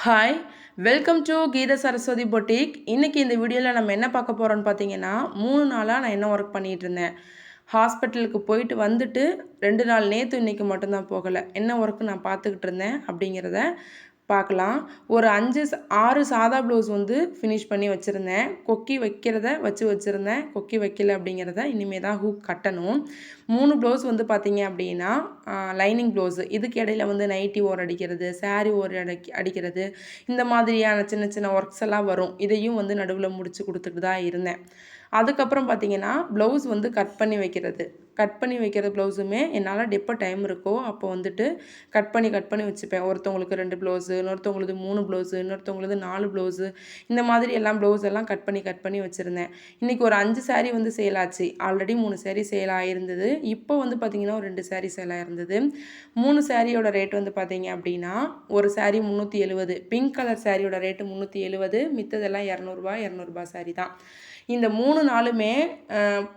Hi, welcome to Geetha Saraswati boutique. இன்றைக்கி இந்த வீடியோவில் நம்ம என்ன பார்க்க போகிறோன்னு பார்த்தீங்கன்னா, 3 நாளாக நான் என்ன ஒர்க் பண்ணிகிட்டு இருந்தேன். ஹாஸ்பிட்டலுக்கு போயிட்டு வந்துட்டு 2 நாள், நேற்று இன்றைக்கி மட்டும்தான் போகலை. என்ன ஒர்க்கு நான் பார்த்துக்கிட்டு இருந்தேன் அப்படிங்கிறத பார்க்கலாம். ஒரு 6 சாதா ப்ளவுஸ் வந்து ஃபினிஷ் பண்ணி வச்சுருந்தேன். கொக்கி வைக்கிறத வச்சுருந்தேன். கொக்கி வைக்கல அப்படிங்கிறத இனிமேல் தான் ஹூக் கட்டணும். 3 ப்ளவுஸ் வந்து பார்த்தீங்க அப்படின்னா லைனிங் ப்ளவுஸு. இதுக்கு இடையில வந்து நைட்டி ஓர் அடிக்கிறது, சாரீ ஓர் அடிக்கிறது, இந்த மாதிரியான சின்ன சின்ன ஒர்க்ஸ் எல்லாம் வரும். இதையும் வந்து நடுவில் முடித்து கொடுத்துட்டு தான் இருந்தேன். அதுக்கப்புறம் பார்த்தீங்கன்னா ப்ளவுஸ் வந்து கட் பண்ணி வைக்கிற ப்ளவுஸுமே என்னால் எப்போ டைம் இருக்கோ அப்போ வந்துட்டு கட் பண்ணி வச்சுப்பேன். ஒருத்தவங்களுக்கு 2 ப்ளவுஸு, இன்னொருத்தவங்களுக்கு 3 ப்ளவுஸு, இன்னொருத்தவங்களுக்கு 4 ப்ளவுஸு, இந்த மாதிரி எல்லாம் ப்ளவுஸ் எல்லாம் கட் பண்ணி வச்சுருந்தேன். இன்றைக்கி ஒரு 5 சாரீ வந்து சேல் ஆச்சு. ஆல்ரெடி 3 சாரீ சேல் ஆகிருந்தது. இப்போ வந்து பார்த்திங்கன்னா ஒரு 2 சாரீ சேல் ஆகிருந்தது. 3 சாரியோட ரேட் வந்து பார்த்தீங்க அப்படின்னா ஒரு சாரீ 370. பிங்க் கலர் சாரியோட ரேட்டு 370, மித்ததெல்லாம் இரநூறுபா சாரீ தான். இந்த 3 நாளுமே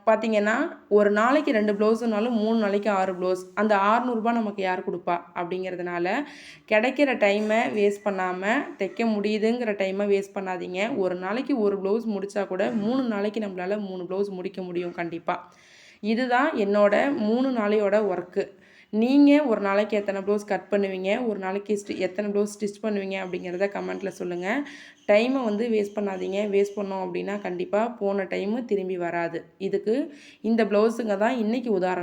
பார்த்திங்கன்னா ஒரு நாளைக்கு 2 ப்ளவுஸுனாலும் 3 நாளைக்கு 6 ப்ளவுஸ். அந்த 600 நமக்கு யார் கொடுப்பா அப்படிங்கிறதுனால கிடைக்கிற டைமை வேஸ்ட் பண்ணாமல், தைக்க முடியுதுங்கிற டைமை வேஸ்ட் பண்ணாதீங்க. ஒரு நாளைக்கு ஒரு ப்ளவுஸ் முடித்தா கூட 3 நாளைக்கு நம்மளால் 3 ப்ளவுஸ் முடிக்க முடியும் கண்டிப்பாக. இதுதான் என்னோட 3 நாளையோட ஒர்க்கு. நீங்கள் ஒரு நாளைக்கு எத்தனை ப்ளவுஸ் கட் பண்ணுவீங்க, ஒரு நாளைக்கு எத்தனை ப்ளவுஸ் ஸ்டிச் பண்ணுவீங்க அப்படிங்கிறத கமெண்ட்டில் சொல்லுங்கள். டைமை வந்து வேஸ்ட் பண்ணாதீங்க. வேஸ்ட் பண்ணோம் அப்படின்னா கண்டிப்பாக போன டைமு திரும்பி வராது. இதுக்கு இந்த ப்ளவுஸுங்க தான் இன்றைக்கி உதாரணம்.